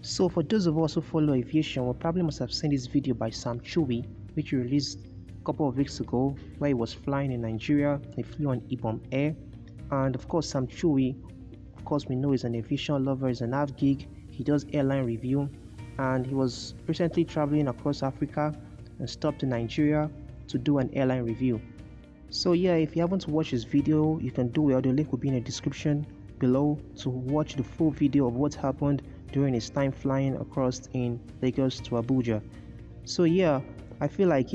So for those of us who follow aviation, we probably must have seen this video by Sam Chui, which he released a couple of weeks ago, where he was flying in Nigeria. He flew on Ibom Air, and of course Sam Chui, of course we know he's an aviation lover, he's an av geek, he does airline review, and he was recently traveling across Africa and stopped in Nigeria to do an airline review. So yeah, if you haven't watched this video, you can do it. The link will be in the description below to watch the full video of what happened during his time flying across in Lagos to Abuja. So yeah, I feel like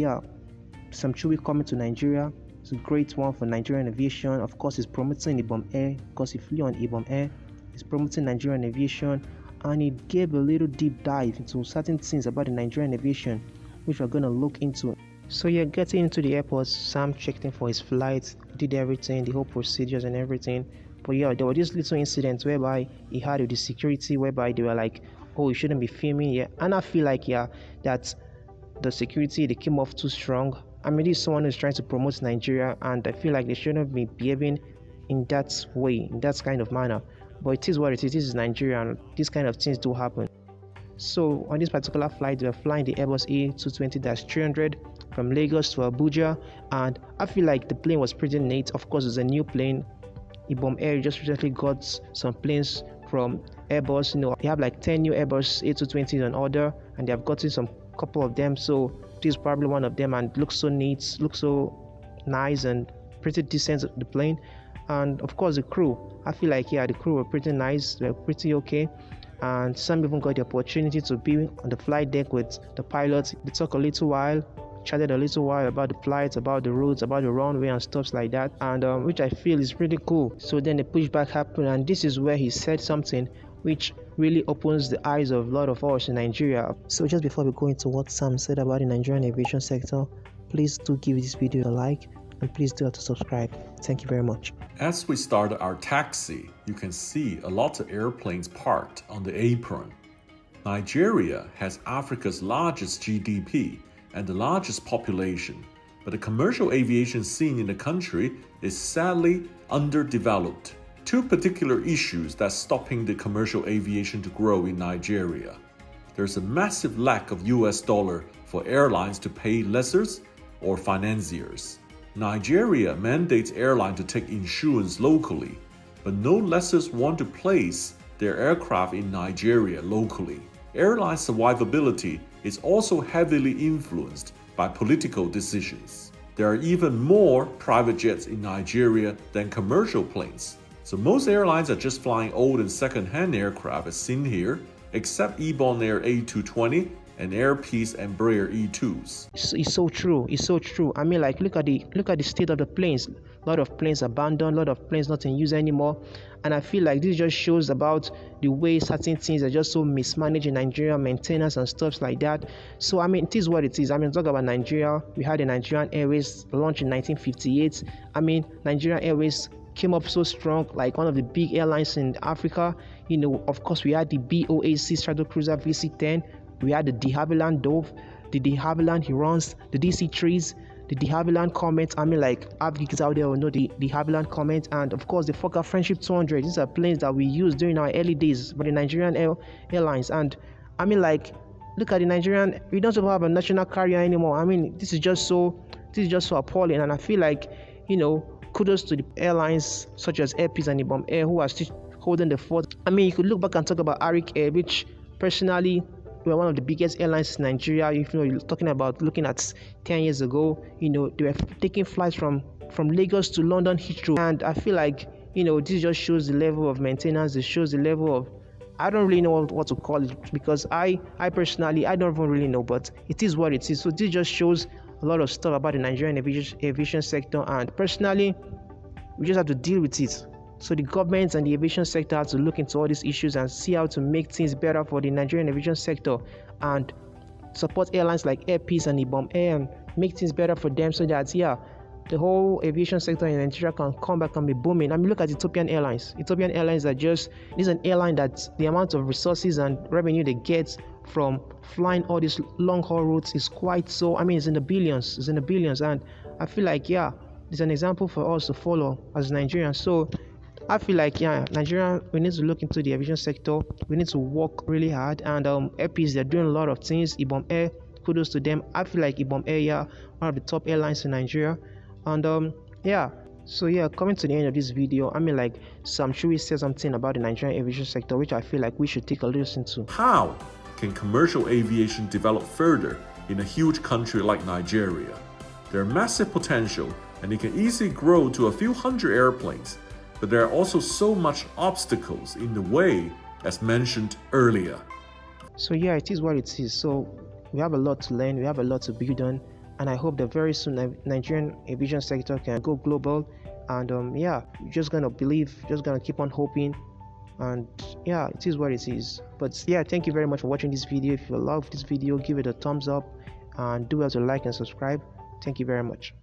Sam Chui coming to Nigeria is a great one for Nigerian aviation. Of course, he's promoting Ibom Air because he flew on Ibom Air. He's promoting Nigerian aviation, and he gave a little deep dive into certain things about the Nigerian aviation, which we're gonna look into. So yeah, getting into the airport, Sam checked in for his flight, did everything, the whole procedures and everything. But yeah, there were these little incidents whereby he had with the security, whereby they were like, oh, you shouldn't be filming. Yeah, and I feel like that the security, they came off too strong. I mean, this is someone who's trying to promote Nigeria, and I feel like they shouldn't be behaving in that way, in that kind of manner. But it is what it is. This is Nigeria, and these kind of things do happen. So on this particular flight, they were flying the Airbus A220-300 from Lagos to Abuja, and I feel like the plane was pretty neat. Of course, it's a new plane. Ibom Air just recently got some planes from Airbus. They have like 10 new Airbus A220s on order, and they have gotten some couple of them. So this is probably one of them, and looks so neat, looks so nice and pretty decent, the plane. And of course the crew, I feel like the crew were pretty nice, they were pretty okay. And some even got the opportunity to be on the flight deck with the pilots. They talked a little while, chatted a little while about the flights, about the routes, about the runway and stuff like that, and which I feel is pretty cool. So then the pushback happened, and this is where he said something which really opens the eyes of a lot of us in Nigeria. So just before we go into what Sam said about the Nigerian aviation sector, please do give this video a like, and please do have to subscribe. Thank you very much. As we start our taxi, you can see a lot of airplanes parked on the apron. Nigeria has Africa's largest GDP and the largest population, but the commercial aviation scene in the country is sadly underdeveloped. Two particular issues that's stopping the commercial aviation to grow in Nigeria. There's a massive lack of US dollar for airlines to pay lessors or financiers. Nigeria mandates airlines to take insurance locally, but no lessors want to place their aircraft in Nigeria locally. Airline survivability is also heavily influenced by political decisions. There are even more private jets in Nigeria than commercial planes. So most airlines are just flying old and second-hand aircraft as seen here, except Ibom Air A220 and Air Peace Embraer E2s. It's so true. It's so true. I mean, like, look at the state of the planes. A lot of planes abandoned, a lot of planes not in use anymore. And I feel like this just shows about the way certain things are just so mismanaged in Nigeria, maintenance and stuff like that. So I mean, it is what it is. I mean, talk about Nigeria. We had the Nigerian Airways launched in 1958. I mean, Nigerian Airways came up so strong, like one of the big airlines in Africa. Of course, we had the BOAC Stratocruiser VC-10. We had the de Havilland Dove, the de Havilland Herons, the DC-3s, the de Havilland Comet. I mean, like, geeks out there will know the de Havilland Comet, and of course the Fokker Friendship 200. These are planes that we used during our early days by the Nigerian Airlines. And I mean, like, look at the Nigerian. We don't even have a national carrier anymore. I mean, this is just so appalling. And I feel like, kudos to the airlines such as Air Peace and Ibom Air, who are still holding the fort. I mean, you could look back and talk about Arik Air, which personally were one of the biggest airlines in Nigeria. You're talking about looking at 10 years ago, they were taking flights from Lagos to London Heathrow. And I feel like, this just shows the level of maintenance. It shows the level of, I don't really know what to call it, because I personally, I don't even really know, but it is what it is. So this just shows a lot of stuff about the Nigerian aviation sector, and personally, we just have to deal with it. So the government and the aviation sector have to look into all these issues and see how to make things better for the Nigerian aviation sector, and support airlines like Air Peace and Ibom Air and make things better for them, so that the whole aviation sector in Nigeria can come back and be booming. I mean, look at Ethiopian Airlines. Ethiopian Airlines is an airline that the amount of resources and revenue they get from flying all these long haul routes is quite so. I mean, it's in the billions. And I feel like it's an example for us to follow as Nigerians. So I feel like yeah, Nigeria, we need to look into the aviation sector. We need to work really hard. And Airpeace, they're doing a lot of things. Ibom Air, kudos to them. I feel like Ibom Air, yeah, one of the top airlines in Nigeria. And yeah. So yeah, coming to the end of this video, I mean like Sam Chui said something about the Nigerian aviation sector, which I feel like we should take a listen to. How can commercial aviation develop further in a huge country like Nigeria? There are massive potential and it can easily grow to a few hundred airplanes, but there are also so much obstacles in the way as mentioned earlier. So yeah, it is what it is. So we have a lot to learn, we have a lot to build on, and I hope that very soon the Nigerian aviation sector can go global. And yeah, we're just gonna believe, just gonna keep on hoping, and yeah, it is what it is. But yeah, thank you very much for watching this video. If you love this video, give it a thumbs up and do well to like and subscribe. Thank you very much.